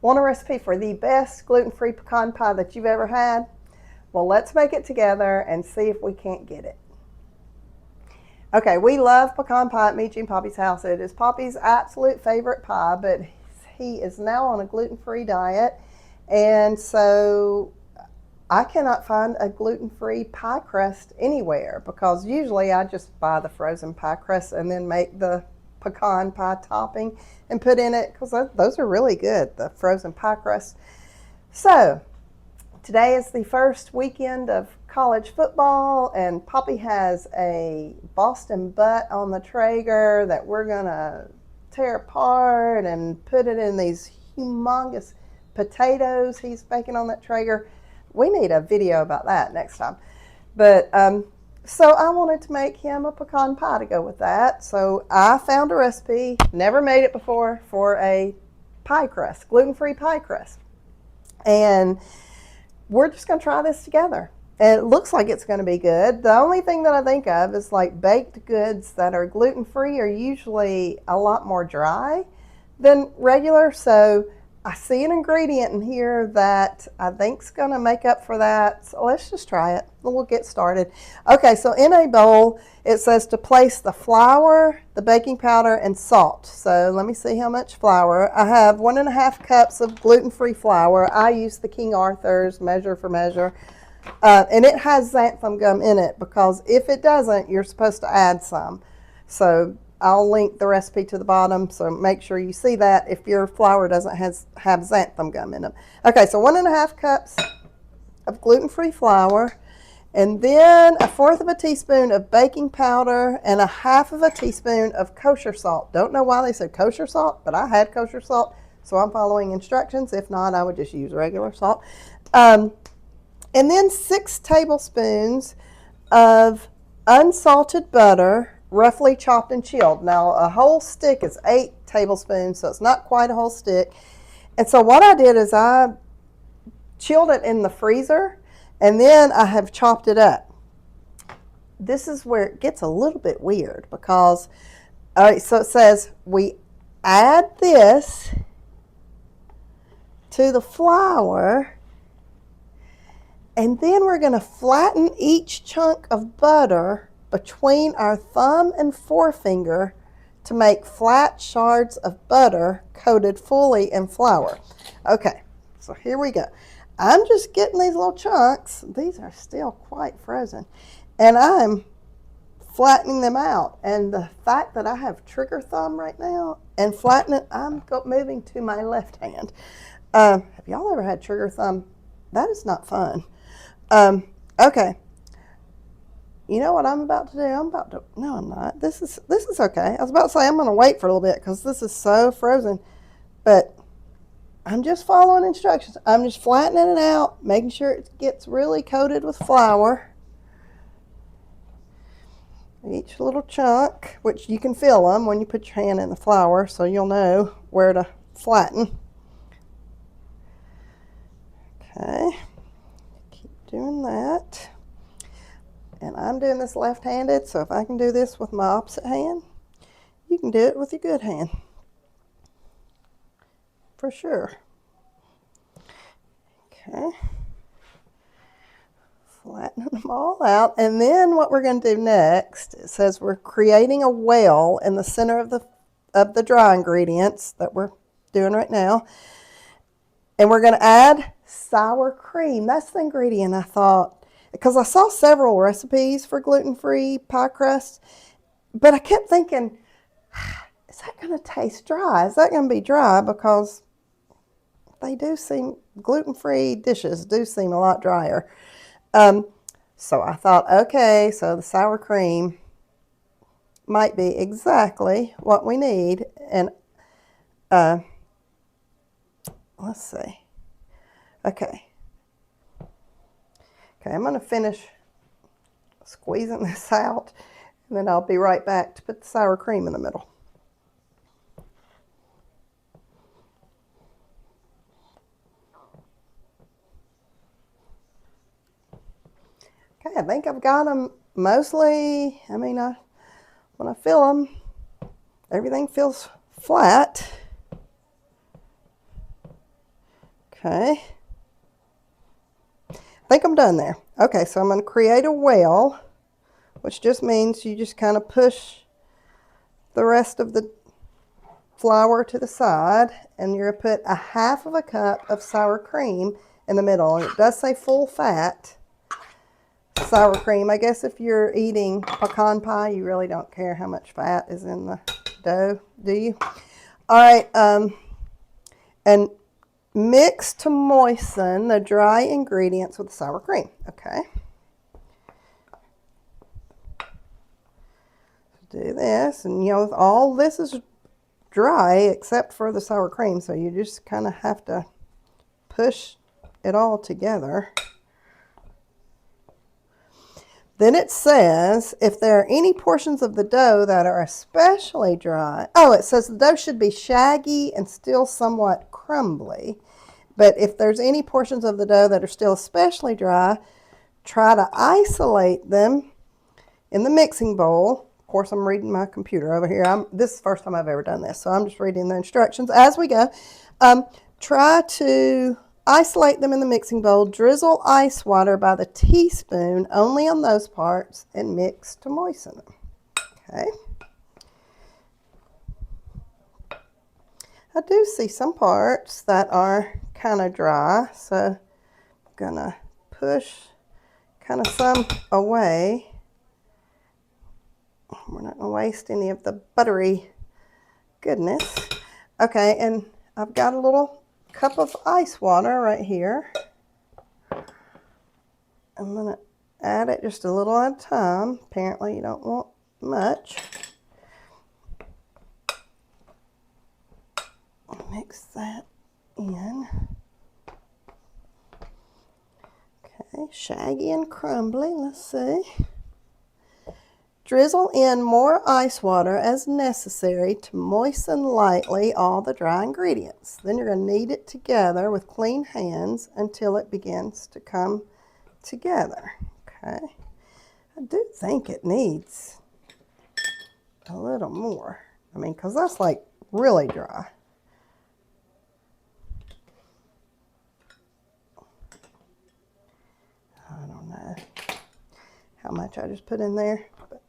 Want a recipe for the best gluten-free pecan pie that you've ever had? Well, let's make it together and see if we can't get it. Okay, we love pecan pie at MiGi and Poppy's house. It is Poppy's absolute favorite pie, but he is now on a gluten-free diet, and so I cannot find a gluten-free pie crust anywhere because usually I just buy the frozen pie crust and then make the pecan pie topping and put in it because those are really good, the frozen pie crust. So today is the first weekend of college football, and Poppy has a Boston butt on the Traeger that we're going to tear apart and put it in these humongous potatoes he's baking on that Traeger. We need a video about that next time. But so I wanted to make him a pecan pie to go with that. So I found a recipe, never made it before, for a pie crust, gluten-free pie crust. And we're just going to try this together. And it looks like it's going to be good. The only thing that I think of is like baked goods that are gluten-free are usually a lot more dry than regular. So I see an ingredient in here that I think's going to make up for that. So let's just try it. We'll get started. Okay, so in a bowl, it says to place the flour, the baking powder, and salt. So let me see how much flour. I have 1.5 cups of gluten-free flour. I use the King Arthur's measure for measure. And it has xanthan gum in it because if it doesn't, you're supposed to add some. So I'll link the recipe to the bottom, so make sure you see that if your flour doesn't have xanthan gum in it. Okay, so 1.5 cups of gluten-free flour, and then 1/4 teaspoon of baking powder and 1/2 teaspoon of kosher salt. Don't know why they said kosher salt, but I had kosher salt, so I'm following instructions. If not, I would just use regular salt. And then 6 tablespoons of unsalted butter, roughly chopped and chilled. Now, a whole stick is 8 tablespoons, so it's not quite a whole stick. And so what I did is I chilled it in the freezer, and then I have chopped it up. This is where it gets a little bit weird because, all right, so it says we add this to the flour, and then we're going to flatten each chunk of butter between our thumb and forefinger to make flat shards of butter coated fully in flour. Okay, so here we go. I'm just getting these little chunks. These are still quite frozen. And I'm flattening them out. And the fact that I have trigger thumb right now and flatten it, I'm moving to my left hand. Have y'all ever had trigger thumb? That is not fun. Okay. You know what I'm about to do? No, I'm not. This is okay. I was about to say I'm going to wait for a little bit because this is so frozen. But I'm just following instructions. I'm just flattening it out, making sure it gets really coated with flour. Each little chunk, which you can feel them when you put your hand in the flour, so you'll know where to flatten. Okay. Keep doing that. And I'm doing this left-handed, so if I can do this with my opposite hand, you can do it with your good hand. For sure. Okay. Flatten them all out. And then what we're going to do next, it says we're creating a well in the center of the dry ingredients that we're doing right now. And we're going to add sour cream. That's the ingredient I thought, because I saw several recipes for gluten-free pie crust, but I kept thinking, is that going to taste dry? Is that going to be dry? Because they do seem, gluten-free dishes do seem a lot drier. So I thought, okay, so the sour cream might be exactly what we need. And let's see. Okay, I'm going to finish squeezing this out, and then I'll be right back to put the sour cream in the middle. Okay, I think I've got them mostly. I mean, when I fill them, everything feels flat. Okay. I think I'm done there. Okay, so I'm going to create a well, which just means you just kind of push the rest of the flour to the side, and you're going to put 1/2 of a cup of sour cream in the middle. And it does say full fat sour cream. I guess if you're eating pecan pie, you really don't care how much fat is in the dough, do you? All right, and mix to moisten the dry ingredients with the sour cream. Okay. Do this, and you know, all this is dry except for the sour cream, so you just kind of have to push it all together. Then it says if there are any portions of the dough that are especially dry, it says the dough should be shaggy and still somewhat crumbly. But if there's any portions of the dough that are still especially dry, try to isolate them in the mixing bowl. Of course, I'm reading my computer over here. This is the first time I've ever done this, so I'm just reading the instructions as we go. Try to isolate them in the mixing bowl. Drizzle ice water by the teaspoon only on those parts and mix to moisten them. Okay. I do see some parts that are kind of dry, so I'm going to push kind of some away. We're not going to waste any of the buttery goodness. Okay, and I've got a little cup of ice water right here. I'm going to add it just a little at a time. Apparently you don't want much. Mix that in. Okay, shaggy and crumbly, let's see. Drizzle in more ice water as necessary to moisten lightly all the dry ingredients. Then you're going to knead it together with clean hands until it begins to come together. Okay. I do think it needs a little more. I mean, because that's like really dry. I don't know how much I just put in there, but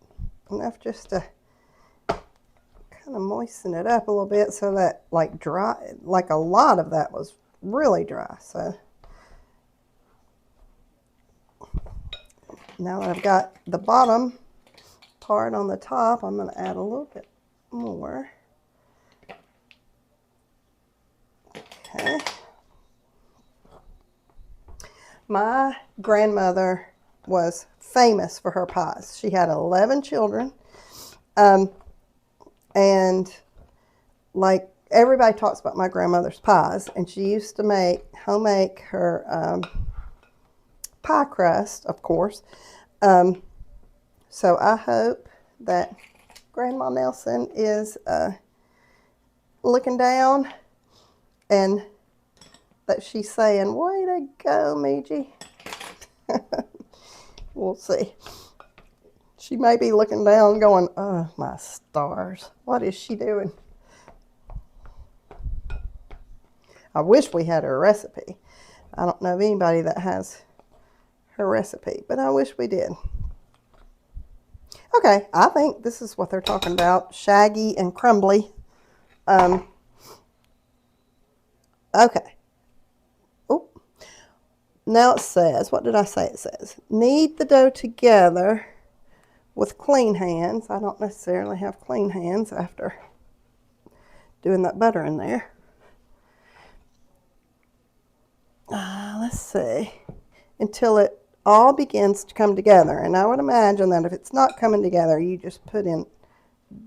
enough just to kind of moisten it up a little bit so that like a lot of that was really dry. So now that I've got the bottom part on the top, I'm going to add a little bit more. Okay. My grandmother was famous for her pies. She had 11 children. And like everybody talks about my grandmother's pies, and she used to homemade her pie crust, of course. So I hope that Grandma Nelson is looking down and that she's saying, "Way to go, MiGi." We'll see. She may be looking down going, "Oh, my stars. What is she doing?" I wish we had her recipe. I don't know of anybody that has her recipe, but I wish we did. Okay, I think this is what they're talking about, shaggy and crumbly. Okay. Oh, now it says, what did I say it says? Knead the dough together with clean hands. I don't necessarily have clean hands after doing that butter in there. Let's see. Until it all begins to come together. And I would imagine that if it's not coming together, you just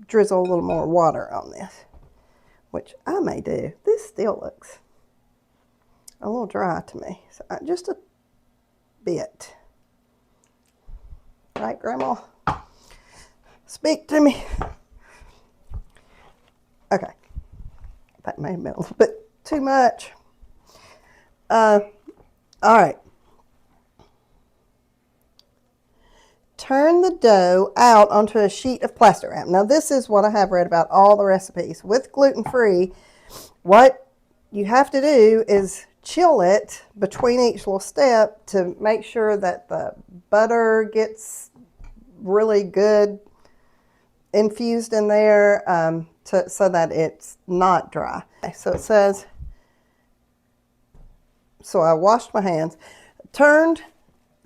drizzle a little more water on this, which I may do. This still looks a little dry to me. So just a bit. Right, Grandma? Speak to me. Okay. That may have been a little bit too much. All right. Turn the dough out onto a sheet of plastic wrap. Now, this is what I have read about all the recipes. With gluten-free, what you have to do is chill it between each little step to make sure that the butter gets really good infused in there so that it's not dry. Okay, so it says, so I washed my hands, turn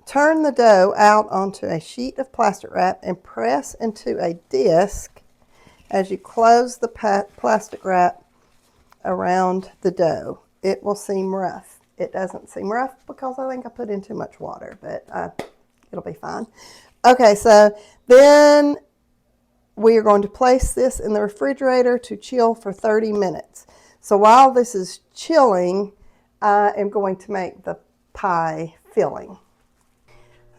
the dough out onto a sheet of plastic wrap and press into a disc as you close the plastic wrap around the dough. It will seem rough. It doesn't seem rough because I think I put in too much water, but it'll be fine. Okay, so then we are going to place this in the refrigerator to chill for 30 minutes. So while this is chilling, I am going to make the pie filling.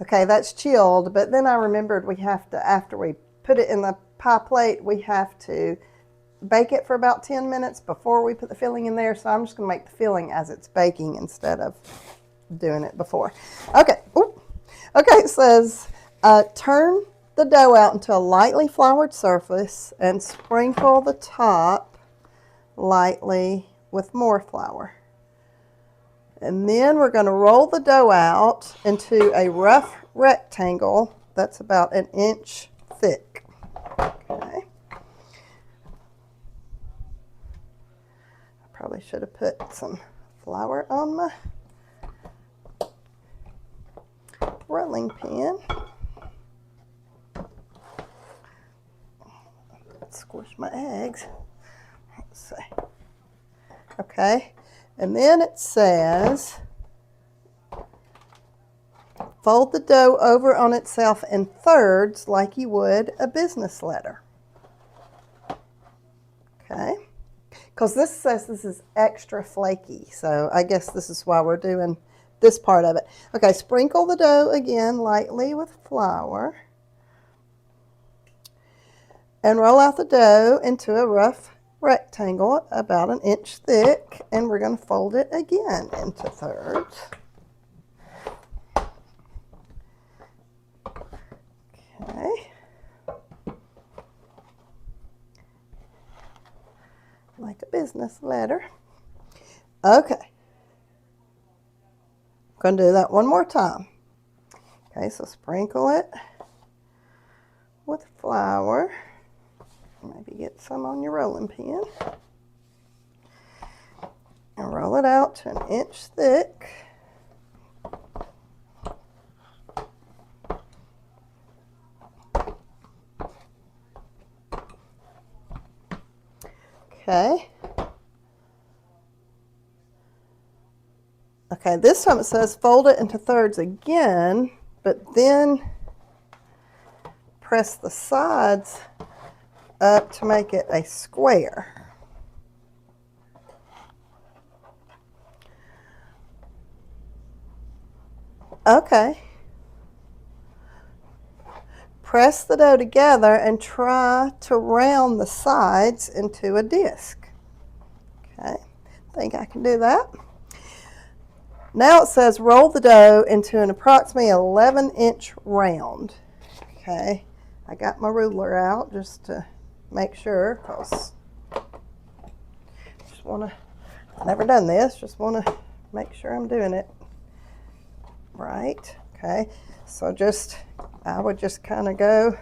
Okay, that's chilled, but then I remembered we have to, after we put it in the pie plate, we have to bake it for about 10 minutes before we put the filling in there. So I'm just going to make the filling as it's baking instead of doing it before. Okay, okay, it says turn the dough out into a lightly floured surface and sprinkle the top lightly with more flour. And then we're going to roll the dough out into a rough rectangle that's about 1 inch thick. Okay. I probably should have put some flour on my rolling pin. Squish my eggs. Let's see. Okay. And then it says, fold the dough over on itself in thirds like you would a business letter. Okay. Because this says this is extra flaky, so I guess this is why we're doing this part of it. Okay, sprinkle the dough again lightly with flour. And roll out the dough into a rough rectangle about 1 inch thick, and we're going to fold it again into thirds. Okay. Like a business letter. Okay. I'm going to do that one more time. Okay, so sprinkle it with flour. Maybe get some on your rolling pin. And roll it out to 1 inch thick. Okay. Okay, this time it says fold it into thirds again, but then press the sides up to make it a square. Okay. Press the dough together and try to round the sides into a disc. Okay, I think I can do that. Now it says roll the dough into an approximately 11-inch round. Okay, I got my ruler out just to make sure, because just want to, I've never done this, just want to make sure I'm doing it right. Okay, so I would just kind of go,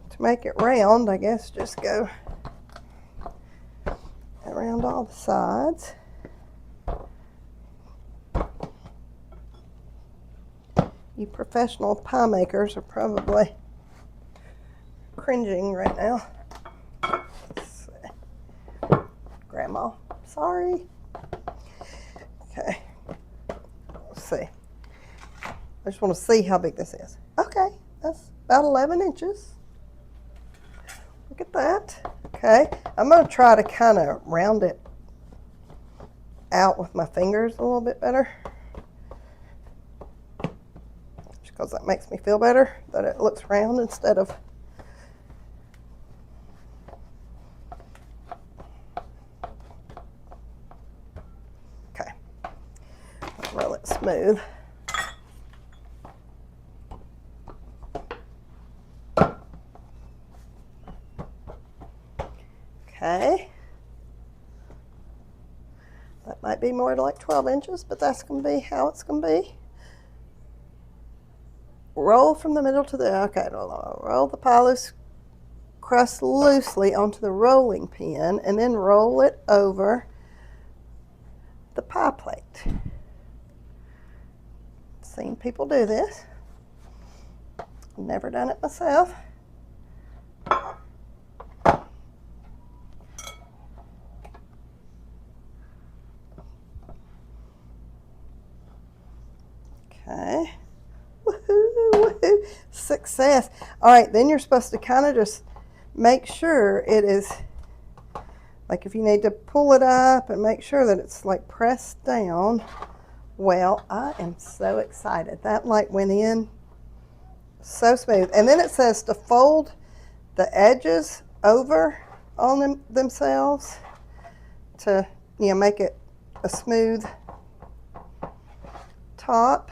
to make it round, I guess, just go around all the sides. You professional pie makers are probably cringing right now. Let's see. Grandma, sorry. Okay, let's see. I just want to see how big this is. Okay, that's about 11 inches. Look at that. Okay, I'm going to try to kind of round it out with my fingers a little bit better, just because that makes me feel better, that it looks round instead of okay. Roll it smooth. Okay. That might be more like 12 inches, but that's going to be how it's going to be. Roll from the middle to the, okay, roll the pie loose crust loosely onto the rolling pin and then roll it over the pie plate. Seen people do this. Never done it myself. Okay. Woohoo, woohoo. Success. All right, then you're supposed to kind of just make sure it is, like if you need to pull it up and make sure that it's like pressed down. Well, I am so excited. That like went in so smooth. And then it says to fold the edges over on themselves to, you know, make it a smooth top.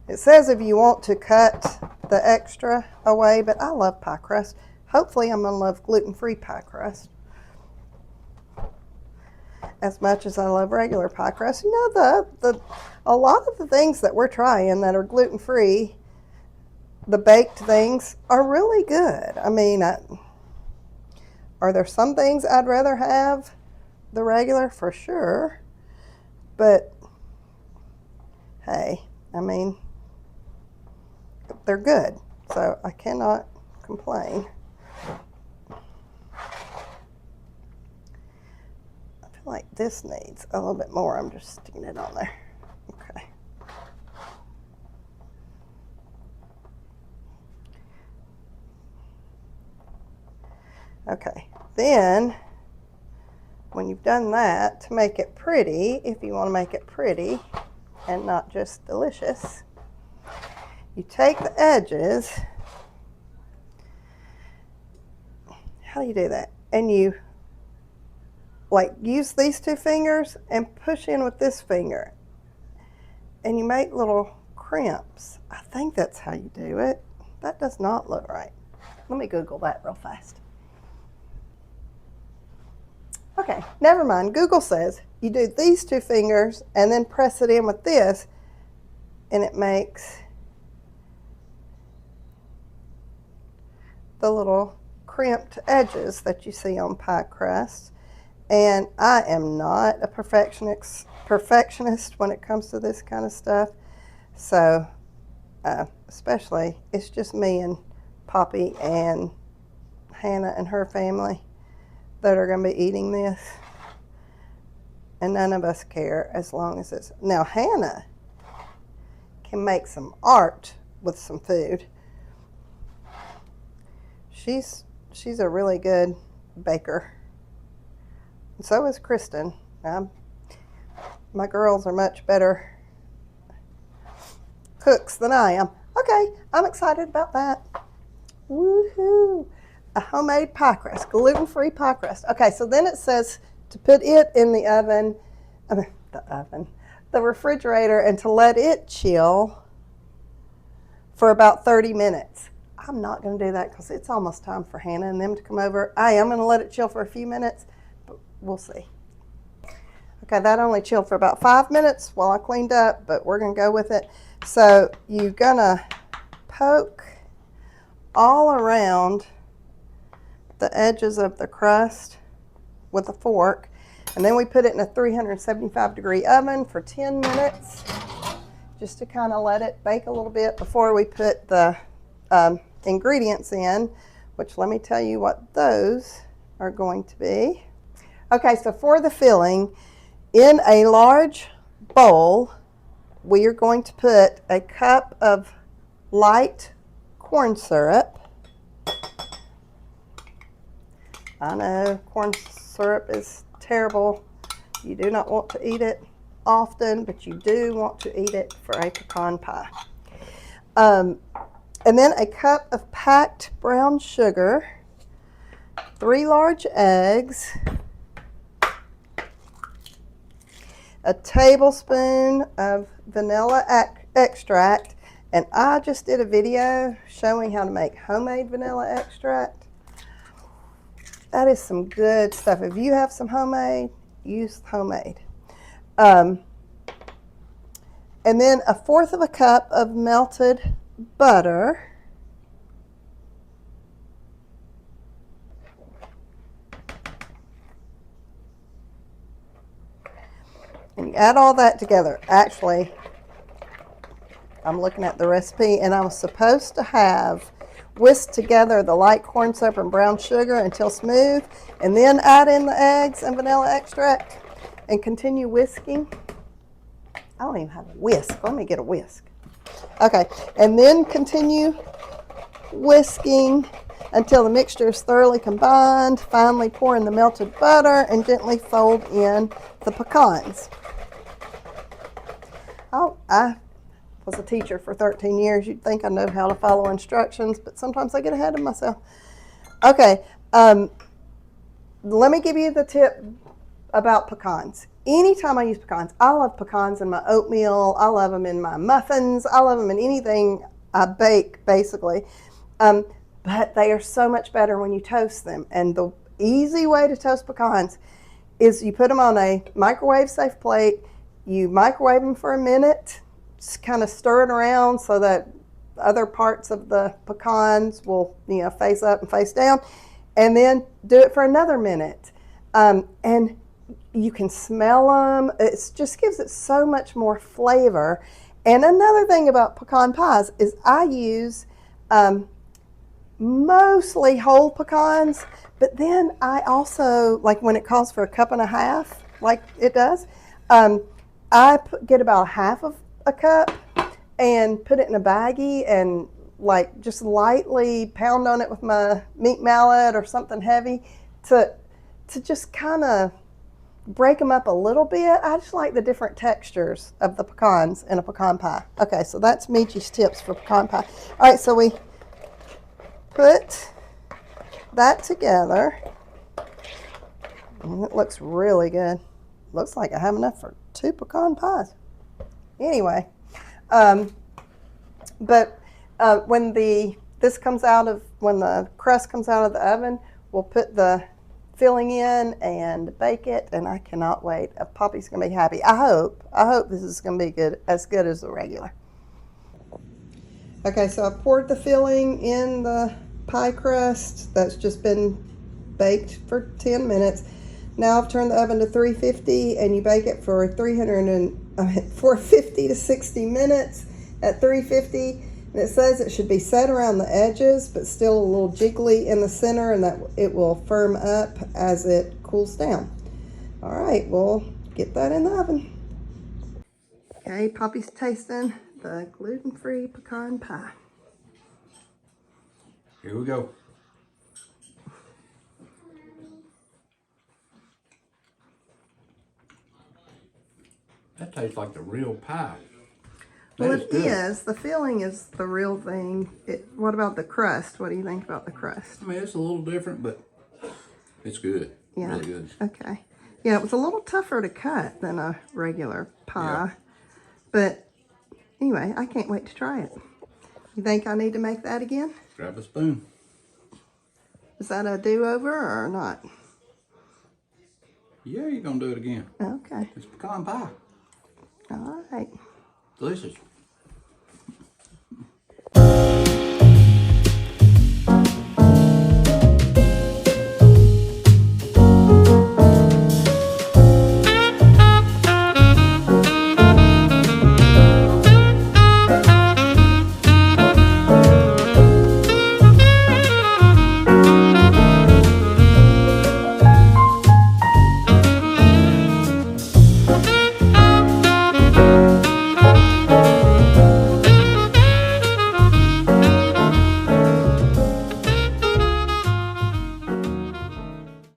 It says if you want to cut the extra away, but I love pie crust. Hopefully I'm going to love gluten-free pie crust as much as I love regular pie crust. You know, a lot of the things that we're trying that are gluten-free, the baked things, are really good. I mean, are there some things I'd rather have the regular? For sure. But, hey, I mean, they're good, so I cannot complain. I feel like this needs a little bit more. I'm just sticking it on there. Okay. Okay, then when you've done that, to make it pretty, if you want to make it pretty and not just delicious, you take the edges. How do you do that? And you like use these two fingers and push in with this finger. And you make little crimps. I think that's how you do it. That does not look right. Let me Google that real fast. Okay, never mind. Google says you do these two fingers and then press it in with this, and it makes the little crimped edges that you see on pie crust. And I am not a perfectionist when it comes to this kind of stuff. So, especially, it's just me and Poppy and Hannah and her family that are going to be eating this. And none of us care as long as it's... Now, Hannah can make some art with some food. She's a really good baker. And so is Kristen. My girls are much better cooks than I am. Okay, I'm excited about that. Woohoo! A homemade pie crust, gluten-free pie crust. Okay, so then it says to put it in the oven, the refrigerator, and to let it chill for about 30 minutes. I'm not going to do that because it's almost time for Hannah and them to come over. I am going to let it chill for a few minutes, but we'll see. Okay, that only chilled for about 5 minutes while I cleaned up, but we're going to go with it. So you're going to poke all around the edges of the crust with a fork, and then we put it in a 375-degree oven for 10 minutes just to kind of let it bake a little bit before we put the ingredients in, which let me tell you what those are going to be. Okay, so for the filling, in a large bowl, we are going to put a cup of light corn syrup. I know corn syrup is terrible. You do not want to eat it often, but you do want to eat it for a pecan pie. And then a cup of packed brown sugar, 3 large eggs, a tablespoon of vanilla extract, and I just did a video showing how to make homemade vanilla extract. That is some good stuff. If you have some homemade, use homemade. And then 1/4 cup of melted butter. And you add all that together. Actually, I'm looking at the recipe, and I was supposed to have whisked together the light corn syrup and brown sugar until smooth, and then add in the eggs and vanilla extract and continue whisking. I don't even have a whisk. Let me get a whisk. Okay, and then continue whisking until the mixture is thoroughly combined. Finally pour in the melted butter and gently fold in the pecans. Oh, I was a teacher for 13 years. You'd think I know how to follow instructions, but sometimes I get ahead of myself. Okay, let me give you the tip about pecans. Anytime I use pecans, I love pecans in my oatmeal. I love them in my muffins. I love them in anything I bake, basically. But they are so much better when you toast them. And the easy way to toast pecans is you put them on a microwave-safe plate. You microwave them for a minute, just kind of stir it around so that other parts of the pecans will, face up and face down, and then do it for another minute. And you can smell them. It just gives it so much more flavor. And another thing about pecan pies is I use mostly whole pecans, but then I also, like when it calls for 1.5 cups, like it does, I get about 1/2 cup and put it in a baggie and like just lightly pound on it with my meat mallet or something heavy to just kind of break them up a little bit. I just like the different textures of the pecans in a pecan pie. Okay, so that's MiGi's tips for pecan pie. All right, so we put that together, and it looks really good. Looks like I have enough for 2 pecan pies. Anyway, but when the crust comes out of the oven, we'll put the filling in and bake it, and I cannot wait. Poppy's gonna be happy. I hope this is gonna be as good as the regular. Okay, so I poured the filling in the pie crust that's just been baked for 10 minutes. Now I've turned the oven to 350, and you bake it for 50 to 60 minutes at 350. And it says it should be set around the edges, but still a little jiggly in the center, and that it will firm up as it cools down. All right, we'll get that in the oven. Okay, Poppy's tasting the gluten-free pecan pie. Here we go. That tastes like the real pie. Well, it is. The filling is the real thing. What about the crust? What do you think about the crust? I mean, it's a little different, but it's good. Yeah. Really good. Okay. Yeah, it was a little tougher to cut than a regular pie. Yeah. But anyway, I can't wait to try it. You think I need to make that again? Grab a spoon. Is that a do-over or not? Yeah, you're going to do it again. Okay. It's pecan pie. All right. Delicious.